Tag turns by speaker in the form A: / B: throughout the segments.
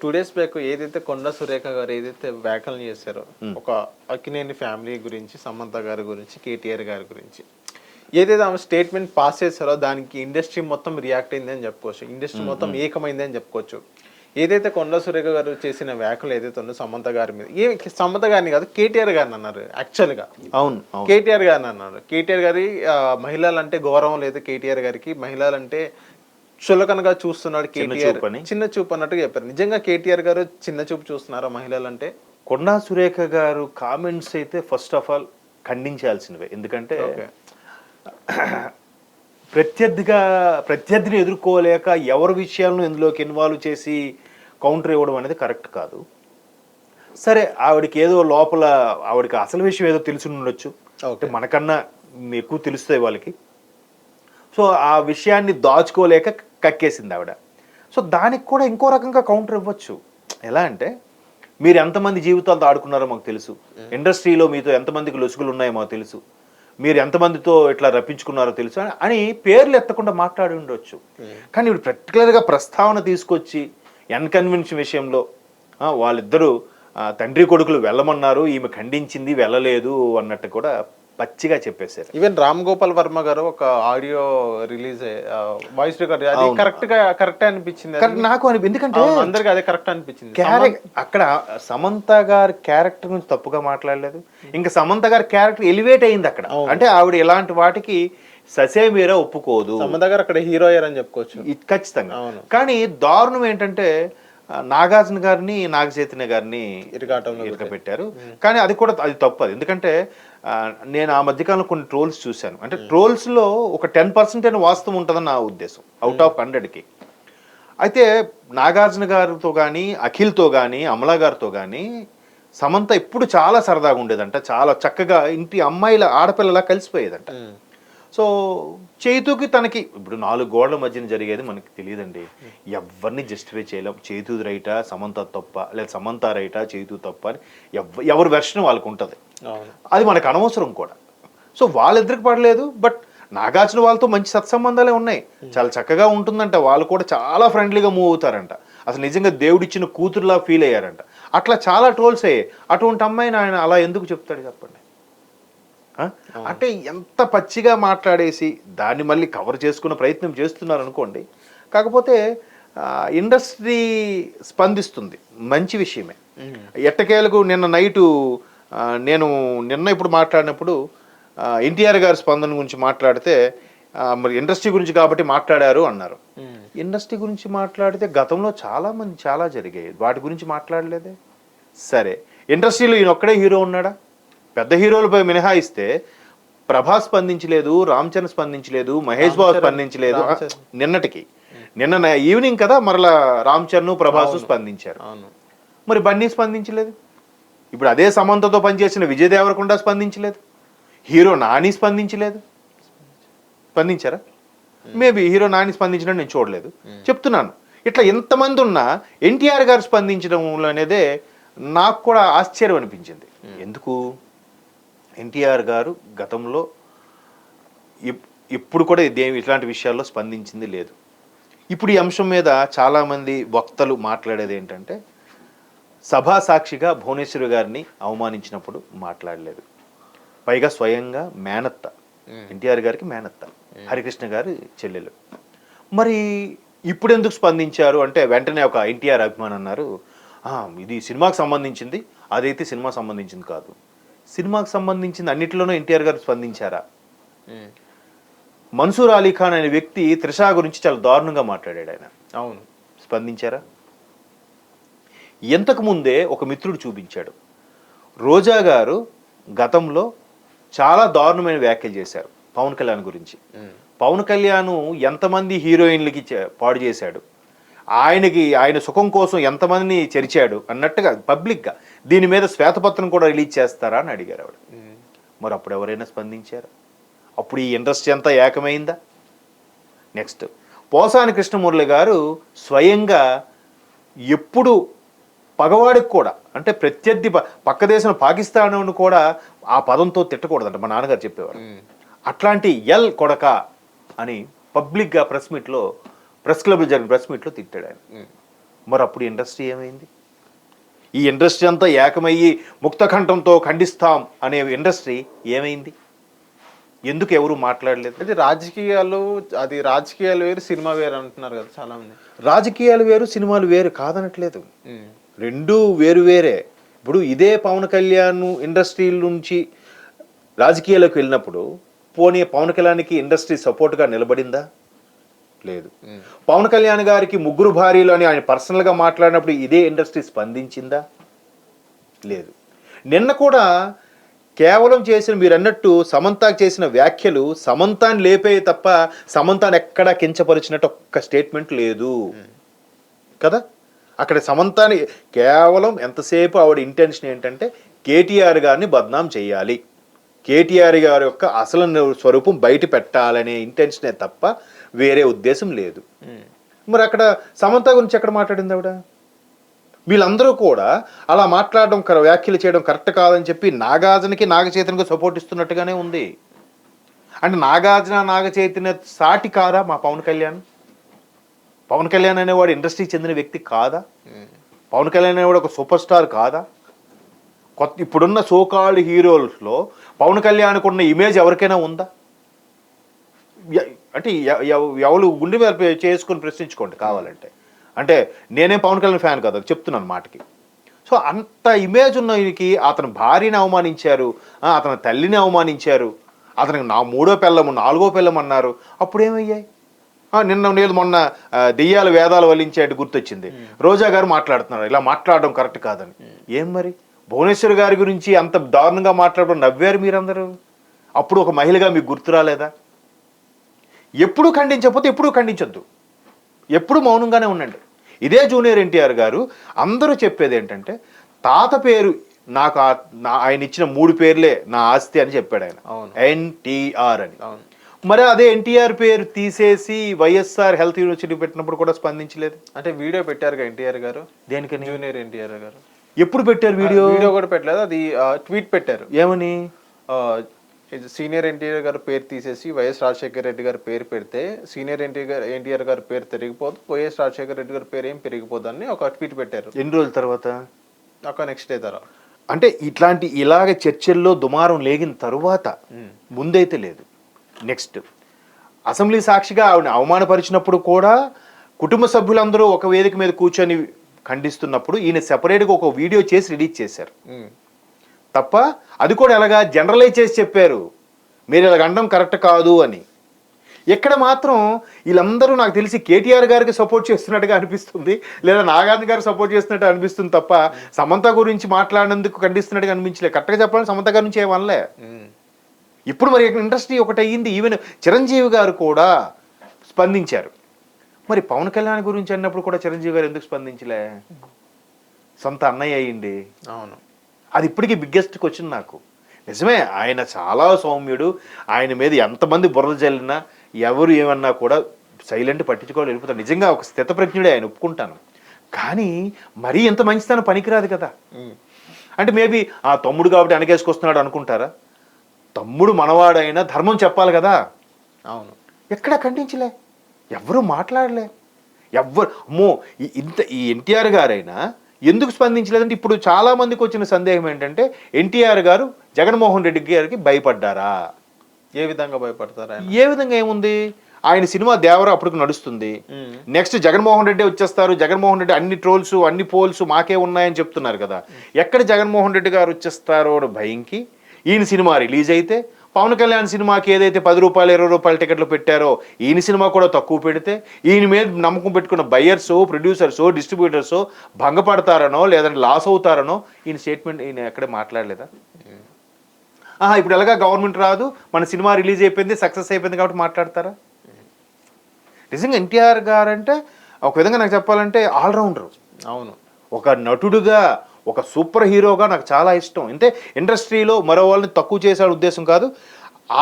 A: 2 days back ఏదైతే కొండా సురేఖ గారు ఏదైతే వ్యాఖ్యలు చేశారో ఒక అక్కినేని ఫ్యామిలీ గురించి, సమంత గారి గురించి, కేటీఆర్ గారి గురించి ఏదైతే ఆమె స్టేట్మెంట్ పాస్ చేశారో దానికి ఇండస్ట్రీ మొత్తం రియాక్ట్ అయింది అని చెప్పుకోవచ్చు. ఇండస్ట్రీ మొత్తం ఏకమైంది అని చెప్పుకోవచ్చు. ఏదైతే కొండా సురేఖ గారు చేసిన వ్యాఖ్యలు ఏదైతే ఉందో సమంత గారి మీద, సమంత గారిని కాదు కేటీఆర్ గారిని అన్నారు. యాక్చువల్గా
B: అవును,
A: కేటీఆర్ గారిని అన్నారు. కేటీఆర్ గారి మహిళలంటే గౌరవం లేదు, కేటీఆర్ గారికి మహిళలంటే చులకనగా చూస్తున్నాడు కేటీఆర్, చిన్న చూపు అన్నట్టుగా చెప్పారు. నిజంగా కేటీఆర్ గారు చిన్న చూపు చూస్తున్నారా మహిళలంటే?
B: కొండా సురేఖ గారు కామెంట్స్ అయితే ఫస్ట్ ఆఫ్ ఆల్ ఖండించాల్సినవే. ఎందుకంటే ప్రత్యర్థిని ఎదుర్కోలేక ఎవరి విషయాలను ఇందులోకి ఇన్వాల్వ్ చేసి కౌంటర్ ఇవ్వడం అనేది కరెక్ట్ కాదు. సరే, ఆవిడకి ఏదో లోపల ఆవిడకి అసలు విషయం ఏదో తెలిసి ఉండొచ్చు, మనకన్నా ఎక్కువ తెలుస్తాయి వాళ్ళకి. సో ఆ విషయాన్ని దాచుకోలేక కక్కేసింది ఆవిడ. సో దానికి కూడా ఇంకో రకంగా కౌంటర్ ఇవ్వచ్చు. ఎలా అంటే, మీరు ఎంతమంది జీవితాలతో ఆడుకున్నారో మాకు తెలుసు, ఇండస్ట్రీలో మీతో ఎంతమందికి లొసుగులు ఉన్నాయో మాకు తెలుసు, మీరు ఎంతమందితో ఇట్లా రప్పించుకున్నారో తెలుసు అని పేర్లు ఎత్తకుండా మాట్లాడి ఉండొచ్చు. కానీ ఇప్పుడు పర్టికులర్గా ప్రస్తావన తీసుకొచ్చి ఎన్కన్వెన్షన్ విషయంలో వాళ్ళిద్దరూ తండ్రి కొడుకులు వెళ్ళమన్నారు, ఈమె ఖండించింది, వెళ్ళలేదు అన్నట్టు కూడా పచ్చిగా చెప్పేశారు.
A: ఈవెన్ రామ్ గోపాల్ వర్మ గారు ఒక ఆడియో రిలీజ్ వాయిస్ రికార్డ్, అది కరెక్ట్ అనిపించింది నాకు. ఎందుకంటే అందరికి అదే కరెక్ట్ అనిపించింది.
B: అక్కడ సమంత గారి క్యారెక్టర్ గురించి తప్పుగా మాట్లాడలేదు, ఇంకా సమంత గారి క్యారెక్టర్ ఎలివేట్ అయింది అక్కడ. అంటే ఆవిడ ఇలాంటి వాటికి ససేమీరా ఒప్పుకోదు.
A: సమంత గారు అక్కడ హీరో అయ్యారని చెప్పుకోవచ్చు
B: ఖచ్చితంగా. కానీ దారుణం ఏంటంటే, నాగార్జున గారిని, నాగ చైతన్య గారిని ఇరకపెట్టారు. కానీ అది కూడా అది తప్పదు. ఎందుకంటే నేను ఆ మధ్యకాలంలో కొన్ని ట్రోల్స్ చూశాను. అంటే ట్రోల్స్లో ఒక 10% అయిన వాస్తవం ఉంటుందని నా ఉద్దేశం, అవుట్ ఆఫ్ 100కి. అయితే నాగార్జున గారితో కానీ, అఖిల్తో కానీ, అమలా గారితో కానీ సమంత ఇప్పుడు చాలా సరదాగా ఉండేదంట, చాలా చక్కగా ఇంటి అమ్మాయిల ఆడపిల్లలా కలిసిపోయేదంట. సో చైతుకి తనకి ఇప్పుడు 4 గోడల మధ్యన జరిగేది మనకి తెలియదండి. ఎవరిని జస్టిఫై చేయలేం. చైతు రైటా, సమంత తప్ప, లేదా సమంత రైటా, చైతు తప్ప అని ఎవరి వెర్షన్ వాళ్ళకు ఉంటుంది. అది మనకు అనవసరం కూడా. సో వాళ్ళిద్దరికి పడలేదు. బట్ నాగార్జున వాళ్ళతో మంచి సత్సంబంధాలే ఉన్నాయి, చాలా చక్కగా ఉంటుందంట. వాళ్ళు కూడా చాలా ఫ్రెండ్లీగా మూవ్ అవుతారంట. అసలు నిజంగా దేవుడిచ్చిన కూతురులా ఫీల్ అయ్యారంట. అట్లా చాలా ట్రోల్స్ అయ్యాయి. అటువంటి అమ్మాయిని ఆయన అలా ఎందుకు చెప్తాడు చెప్పండి? అంటే ఎంత పచ్చిగా మాట్లాడేసి దాన్ని మళ్ళీ కవర్ చేసుకునే ప్రయత్నం చేస్తున్నారు అనుకోండి. కాకపోతే ఇండస్ట్రీ స్పందిస్తుంది, మంచి విషయమే. ఎట్టకేలకు నిన్న నైటు నిన్న ఇప్పుడు మాట్లాడినప్పుడు ఎన్టీఆర్ గారి స్పందన గురించి మాట్లాడితే, మరి ఇండస్ట్రీ గురించి కాబట్టి మాట్లాడారు అన్నారు. ఇండస్ట్రీ గురించి మాట్లాడితే గతంలో చాలా జరిగాయి, వాటి గురించి మాట్లాడలేదే. సరే, ఇండస్ట్రీలో ఈయన ఒక్కడే హీరో ఉన్నాడా? పెద్ద హీరోలపై మినహాయిస్తే ప్రభాస్ స్పందించలేదు, రామ్ చరణ్ స్పందించలేదు, మహేష్ బాబు స్పందించలేదు. నిన్న ఈవినింగ్ కదా మరలా రామ్ చరణ్, ప్రభాస్ స్పందించారు. మరి బన్నీ స్పందించలేదు. ఇప్పుడు అదే సమంతతో పనిచేసిన విజయ్ దేవరకొండ స్పందించలేదు, హీరో నాని స్పందించలేదు. స్పందించారా? మేబీ హీరో నాని స్పందించడం నేను చూడలేదు, చెప్తున్నాను. ఇట్లా ఎంతమంది ఉన్నా ఎన్టీఆర్ గారు స్పందించడం అనేదే నాకు కూడా ఆశ్చర్యం అనిపించింది. ఎందుకు? ఎన్టీఆర్ గారు గతంలో ఇప్పుడు కూడా ఇట్లాంటి విషయాల్లో స్పందించింది లేదు. ఇప్పుడు ఈ అంశం మీద చాలామంది వక్తలు మాట్లాడేది ఏంటంటే, సభా సాక్షిగా భువనేశ్వరి గారిని అవమానించినప్పుడు మాట్లాడలేదు. పైగా స్వయంగా మేనత్త, ఎన్టీఆర్ గారికి మేనత్త, హరికృష్ణ గారి చెల్లెలు. మరి ఇప్పుడు ఎందుకు స్పందించారు అంటే, వెంటనే ఒక ఎన్టీఆర్ అభిమాని అన్నారు, ఇది సినిమాకి సంబంధించింది, అదైతే సినిమా సంబంధించింది కాదు. సినిమాకి సంబంధించింది అన్నిటిలోనూ ఎన్టీఆర్ గారు స్పందించారా? మన్సూర్ అలీ ఖాన్ అనే వ్యక్తి త్రిషా గురించి చాలా దారుణంగా మాట్లాడాడు, ఆయన
A: అవును
B: స్పందించారా? ఎంతకు ముందే ఒక మిత్రుడు చూపించాడు, రోజా గారు గతంలో చాలా దారుణమైన వ్యాఖ్యలు చేశారు పవన్ కళ్యాణ్ గురించి. పవన్ కళ్యాణ్ ఎంతమంది హీరోయిన్లకి పాడు చేశాడు, ఆయన సుఖం కోసం ఎంతమందిని చెరిచాడు అన్నట్టుగా పబ్లిక్గా దీని మీద శ్వేతపత్రం కూడా రిలీజ్ చేస్తారా అని అడిగారు ఆవిడ. మరి అప్పుడు ఎవరైనా స్పందించారా? అప్పుడు ఈ ఇండస్ట్రీ అంతా ఏకమైందా? నెక్స్ట్, పోసాని కృష్ణమురళి గారు స్వయంగా ఎప్పుడు పగవాడికి కూడా, అంటే ప్రత్యర్థి పక్క దేశం పాకిస్తాన్ కూడా ఆ పదంతో తిట్టకూడదంట మా నాన్నగారు చెప్పేవారు. అట్లాంటి ఎల్ కొడక అని పబ్లిక్గా ప్రెస్ క్లబ్లో జరిగిన ప్రెస్ మీట్లో తిట్టాడు ఆయన. మరి అప్పుడు ఇండస్ట్రీ ఏమైంది? ఈ ఇండస్ట్రీ అంతా ఏకమయ్యి ముక్తకంఠంతో ఖండిస్తాం అనే ఇండస్ట్రీ ఏమైంది? ఎందుకు ఎవరు మాట్లాడలేదు?
A: అది రాజకీయాలు వేరు, సినిమా వేరు అంటున్నారు కదా చాలా మంది.
B: రాజకీయాలు వేరు, సినిమాలు వేరు కాదనట్లేదు, రెండూ వేరు వేరే. ఇప్పుడు ఇదే పవన్ కళ్యాణ్ ఇండస్ట్రీల నుంచి రాజకీయాలకు వెళ్ళినప్పుడు పోనీ పవన్ కళ్యాణ్కి ఇండస్ట్రీ సపోర్ట్గా నిలబడిందా? లేదు. పవన్ కళ్యాణ్ గారికి 3 భార్యలు అని ఆయన పర్సనల్గా మాట్లాడినప్పుడు ఇదే ఇండస్ట్రీ స్పందించిందా? లేదు. నిన్న కూడా కేవలం మీరు అన్నట్టు సమంతకు చేసిన వ్యాఖ్యలు సమంతాన్ని లేపే తప్ప సమంతాన్ని ఎక్కడా కించపరిచినట్టు ఒక్క స్టేట్మెంట్ లేదు కదా. అక్కడ సమంతాన్ని కేవలం ఎంతసేపు ఆవిడ ఇంటెన్షన్ ఏంటంటే కేటీఆర్ గారిని బద్నాం చేయాలి, కేటీఆర్ గారి యొక్క అసలు స్వరూపం బయట పెట్టాలనే ఇంటెన్షనే తప్ప వేరే ఉద్దేశం లేదు. మరి అక్కడ సమంత గురించి ఎక్కడ మాట్లాడింది ఆవిడ? వీళ్ళందరూ కూడా అలా మాట్లాడడం, వ్యాఖ్యలు చేయడం కరెక్ట్ కాదని చెప్పి నాగార్జునకి నాగచైతన్యకి సపోర్ట్ ఇస్తున్నట్టుగానే ఉంది. అంటే నాగచైతన్య సాటి కాదా మా పవన్ కళ్యాణ్? పవన్ కళ్యాణ్ అనేవాడు ఇండస్ట్రీకి చెందిన వ్యక్తి కాదా? పవన్ కళ్యాణ్ అనేవాడు ఒక సూపర్ స్టార్ కాదా? ఇప్పుడున్న సోకాల్డ్ హీరోస్లో పవన్ కళ్యాణ్కి ఉన్న ఇమేజ్ ఎవరికైనా ఉందా? అంటే ఎవరు గుండె మీద చేసుకొని ప్రశ్నించుకోండి కావాలంటే. అంటే నేనే పవన్ కళ్యాణ్ ఫ్యాన్ కదా చెప్తున్నాను మాటకి. సో అంత ఇమేజ్ ఉన్న ఈయనకి అతని భార్యని అవమానించారు, అతని తల్లిని అవమానించారు, అతనికి 3వ పెళ్ళం 4వ పెళ్ళం అన్నారు. అప్పుడు ఏమయ్యాయి? నేను మొన్న దెయ్యాల వేదాలు వల్లించేట్టు గుర్తొచ్చింది. రోజా గారు మాట్లాడుతున్నారు ఇలా మాట్లాడడం కరెక్ట్ కాదని. ఏం మరి భువనేశ్వర్ గారి గురించి అంత దారుణంగా మాట్లాడడం నవ్వారు మీరందరూ. అప్పుడు ఒక మహిళగా మీకు గుర్తు రాలేదా? ఎప్పుడు ఖండించకపోతే ఎప్పుడు ఖండించొద్దు, ఎప్పుడు మౌనంగానే ఉండండి. ఇదే జూనియర్ ఎన్టీఆర్ గారు అందరూ చెప్పేది ఏంటంటే తాత పేరు నాకు ఆయన ఇచ్చిన 3 పేర్లే నా ఆస్తి అని చెప్పాడు ఆయన, ఎన్టీఆర్ అని. మరి అదే ఎన్టీఆర్ పేరు తీసేసి వైఎస్ఆర్ హెల్త్ యూనివర్సిటీ పెట్టినప్పుడు కూడా స్పందించలేదు.
A: అంటే వీడియో పెట్టారు ఎన్టీఆర్ గారు.
B: దేనికని?
A: జూనియర్ ఎన్టీఆర్ గారు
B: ఎప్పుడు పెట్టారు వీడియో?
A: వీడియో కూడా పెట్టలేదు, అది ట్వీట్ పెట్టారు.
B: ఏమని?
A: సీనియర్ ఎన్టీఆర్ గారి పేరు తీసేసి వైఎస్ రాజశేఖర రెడ్డి గారి పేరు పెడితే సీనియర్ ఎన్టీఆర్ గారి పేరు పెరిగిపోదు, వైఎస్ రాజశేఖర రెడ్డి గారి పేరు ఏం పెరిగిపోదు అని ఒక ట్వీట్ పెట్టారు.
B: ఎన్ని రోజుల తర్వాత?
A: ఒక నెక్స్ట్ డే తర్వాత.
B: అంటే ఇలాగ చర్చల్లో దుమారం లేగిన తరువాత, ముందైతే లేదు. నెక్స్ట్ అసెంబ్లీ సాక్షిగా ఆవిడ అవమానపరిచినప్పుడు కూడా కుటుంబ సభ్యులందరూ ఒక వేదిక మీద కూర్చొని ఖండిస్తున్నప్పుడు ఈయన సెపరేట్గా ఒక వీడియో చేసి రిలీజ్ చేశారు తప్ప, అది కూడా ఎలాగా జనరలైజ్ చేసి చెప్పారు మీరు ఇలాగ అనడం కరెక్ట్ కాదు అని. ఎక్కడ మాత్రం వీళ్ళందరూ నాకు తెలిసి కేటీఆర్ గారికి సపోర్ట్ చేస్తున్నట్టుగా అనిపిస్తుంది, లేదా నాగార్జున గారికి సపోర్ట్ చేస్తున్నట్టు అనిపిస్తుంది తప్ప సమంత గురించి మాట్లాడినందుకు ఖండిస్తున్నట్టుగా అనిపించలేదు. కరెక్ట్గా చెప్పాలని సమంత గారి నుంచి ఏమనలే. ఇప్పుడు మరి ఇండస్ట్రీ ఒకటి అయ్యింది. ఈవెన్ చిరంజీవి గారు కూడా స్పందించారు. మరి పవన్ కళ్యాణ్ గురించి అన్నప్పుడు కూడా చిరంజీవి గారు ఎందుకు స్పందించలే? సొంత అన్నయ్య అయ్యింది.
A: అవును,
B: అది ఇప్పటికీ బిగ్గెస్ట్ క్వశ్చన్ నాకు. నిజమే, ఆయన చాలా సౌమ్యుడు, ఆయన మీద ఎంతమంది బుర్రలు జల్లినా ఎవరు ఏమన్నా కూడా సైలెంట్ పట్టించుకోవాలి, వెళ్ళిపోతారు. నిజంగా ఒక స్థితప్రజ్ఞుడే ఆయన, ఒప్పుకుంటాను. కానీ మరీ ఎంత మంచితనం పనికిరాదు కదా. అంటే మేబీ ఆ తమ్ముడు కాబట్టి వెనకేసుకొస్తున్నాడు అనుకుంటారా? తమ్ముడు మనవాడైనా ధర్మం చెప్పాలి కదా.
A: అవును,
B: ఎక్కడ ఖండించలే, ఎవరు మాట్లాడలే, అమ్మో ఈ ఎన్టీఆర్ గారైనా ఎందుకు స్పందించలేదంటే ఇప్పుడు చాలా మందికి వచ్చిన సందేహం ఏంటంటే ఎన్టీఆర్ గారు జగన్మోహన్ రెడ్డి గారికి భయపడ్డారా?
A: ఏ విధంగా భయపడతారా?
B: ఏ విధంగా ఏముంది, ఆయన సినిమా దేవరా అప్పటికి నడుస్తుంది. నెక్స్ట్ జగన్మోహన్ రెడ్డి వచ్చేస్తారు, జగన్మోహన్ రెడ్డి అన్ని ట్రోల్స్ అన్ని పోల్స్ మాకే ఉన్నాయని చెప్తున్నారు కదా. ఎక్కడ జగన్మోహన్ రెడ్డి గారు వచ్చేస్తారో భయంకి ఈయన సినిమా రిలీజ్ అయితే పవన్ కళ్యాణ్ సినిమాకి ఏదైతే 10 రూపాయలు 20 రూపాయల టికెట్లు పెట్టారో ఈయన సినిమా కూడా తక్కువ పెడితే ఈయన మీద నమ్మకం పెట్టుకున్న బయ్యర్సో ప్రొడ్యూసర్సో డిస్ట్రిబ్యూటర్సో భంగపడతారనో లేదంటే లాస్ అవుతారనో ఈయన స్టేట్మెంట్ ఈయన ఎక్కడే మాట్లాడలేదా? ఇప్పుడు ఎలాగా గవర్నమెంట్ రాదు, మన సినిమా రిలీజ్ అయిపోయింది, సక్సెస్ అయిపోయింది కాబట్టి మాట్లాడతారా? నిజంగా ఎన్టీఆర్ గారు అంటే ఒక విధంగా నాకు చెప్పాలంటే ఆల్రౌండరు.
A: అవును,
B: ఒక నటుడుగా ఒక సూపర్ హీరోగా నాకు చాలా ఇష్టం. అంటే ఇండస్ట్రీలో మరో వాళ్ళని తక్కువ చేసే ఉద్దేశం కాదు,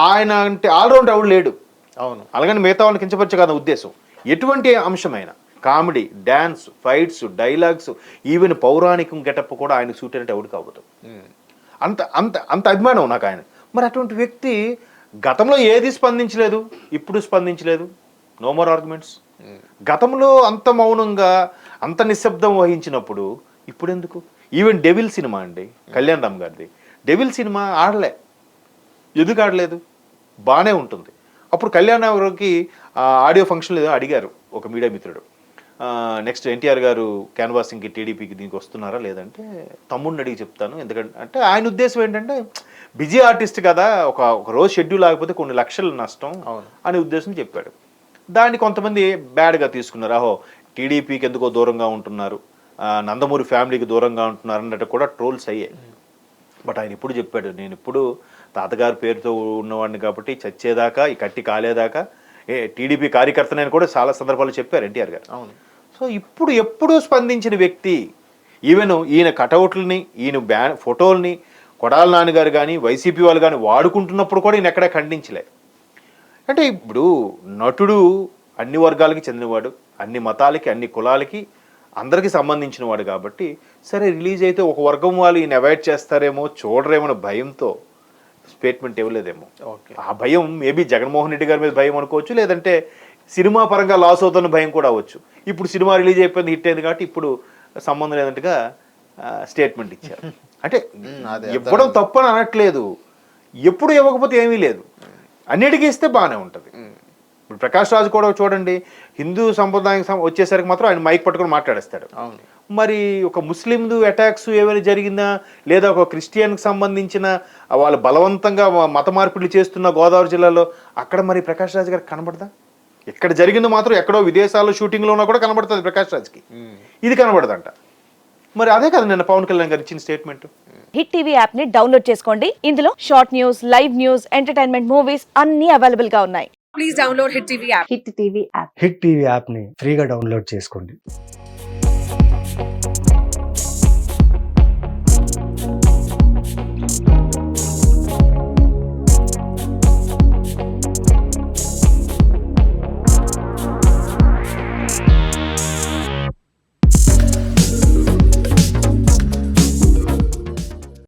B: ఆయన అంటే ఆల్రౌండర్ ఎవడు లేడు.
A: అవును,
B: అలాగని మిగతా వాళ్ళని కించపరిచే కాదు ఉద్దేశం. ఎటువంటి అంశమైనా comedy, dance, fights, dialogues, even పౌరాణికం గెటప్ కూడా ఆయన సూట్ అయినట్టు ఎవడు కావద్దు. అంత అంత అంత అభిమానం నాకు ఆయన. మరి అటువంటి వ్యక్తి గతంలో ఏది స్పందించలేదు, ఇప్పుడు స్పందించలేదు. No more arguments. గతంలో అంత మౌనంగా అంత నిశ్శబ్దం వహించినప్పుడు ఇప్పుడు ఎందుకు? ఈవెన్ డెవిల్ సినిమా అండి, కళ్యాణ్ రామ్ గారిది, డెవిల్ సినిమా ఆడలే. ఎందుకు ఆడలేదు? బాగానే ఉంటుంది. అప్పుడు కళ్యాణ్ రామ్ గారికి ఆడియో ఫంక్షన్లో ఏదో అడిగారు ఒక మీడియా మిత్రుడు, నెక్స్ట్ ఎన్టీఆర్ గారు క్యాన్వాసింగ్కి టీడీపీకి దీనికి వస్తున్నారా లేదంటే తమ్ముడిని అడిగి చెప్తాను, ఎందుకంటే అంటే ఆయన ఉద్దేశం ఏంటంటే బిజీ ఆర్టిస్ట్ కదా, ఒక రోజు షెడ్యూల్ ఆగిపోతే కొన్ని లక్షలు నష్టం అనే ఉద్దేశం చెప్పాడు. దాన్ని కొంతమంది బ్యాడ్గా తీసుకున్నారు. అహో టీడీపీకి ఎందుకో దూరంగా ఉంటున్నారు, నందమూరి ఫ్యామిలీకి దూరంగా ఉంటున్నారు అన్నట్టు కూడా ట్రోల్స్ అయ్యాయి. బట్ ఆయన ఇప్పుడు చెప్పాడు, నేను ఇప్పుడు తాతగారి పేరుతో ఉన్నవాడిని కాబట్టి చచ్చేదాకా ఈ కట్టి కాలేదాకా టీడీపీ కార్యకర్తనని కూడా చాలా సందర్భాలు చెప్పారు ఎన్టీఆర్ గారు.
A: అవును.
B: సో ఇప్పుడు ఎప్పుడూ స్పందించిన వ్యక్తి, ఈవెన్ ఈయన కటౌట్లని, ఈయన ఫోటోల్ని కొడాల నాన్నగారు కానీ వైసీపీ వాళ్ళు కానీ వాడుకుంటున్నప్పుడు కూడా ఈయన ఎక్కడా ఖండించలే. అంటే ఇప్పుడు నటుడు అన్ని వర్గాలకి చెందినవాడు, అన్ని మతాలకి అన్ని కులాలకి అందరికీ సంబంధించిన వాడు కాబట్టి సరే రిలీజ్ అయితే ఒక వర్గం వాళ్ళు ఈయన అవాయిడ్ చేస్తారేమో చూడరేమో అనే భయంతో స్టేట్మెంట్ ఇవ్వలేదేమో. ఆ భయం మేబీ జగన్మోహన్ రెడ్డి గారి మీద భయం అనుకోవచ్చు, లేదంటే సినిమా పరంగా లాస్ అవుతున్న భయం కూడా అవ్వచ్చు. ఇప్పుడు సినిమా రిలీజ్ అయిపోయింది, హిట్ అయింది కాబట్టి ఇప్పుడు సంబంధం లేదంటగా స్టేట్మెంట్ ఇచ్చారు. అంటే ఇవ్వడం తప్పని అనట్లేదు, ఎప్పుడు ఇవ్వకపోతే ఏమీ లేదు, అన్నిటికీ ఇస్తే బాగానే ఉంటుంది. ఇప్పుడు ప్రకాష్ రాజు కూడా చూడండి, హిందూ సంప్రదాయం వచ్చేసరికి మాత్రం ఆయన మైక్ పట్టుకొని మాట్లాడేస్తాడు. మరి ఒక ముస్లింలు అటాక్స్ ఏమైనా జరిగిందా, లేదా ఒక క్రిస్టియన్కి సంబంధించిన వాళ్ళు బలవంతంగా మత మార్పిడులు చేస్తున్న గోదావరి జిల్లాలో అక్కడ మరి ప్రకాష్ రాజు గారికి కనబడదా? ఇక్కడ జరిగింది మాత్రం ఎక్కడో విదేశాల్లో షూటింగ్లో ఉన్నా కూడా కనబడుతుంది ప్రకాష్ రాజ్కి, ఇది కనబడదంట. మరి అదే కదా నిన్న పవన్ కళ్యాణ్ గారు ఇచ్చిన స్టేట్మెంట్.
C: హిట్ టీవీ యాప్ ని డౌన్లోడ్ చేసుకోండి. ఇందులో short news, live news, entertainment movies అన్ని అవైలబుల్ గా ఉన్నాయి.
D: Please download Hit TV app.
C: Hit TV app.
E: Hit TV యాప్ని ఫ్రీగా డౌన్లోడ్ చేసుకోండి.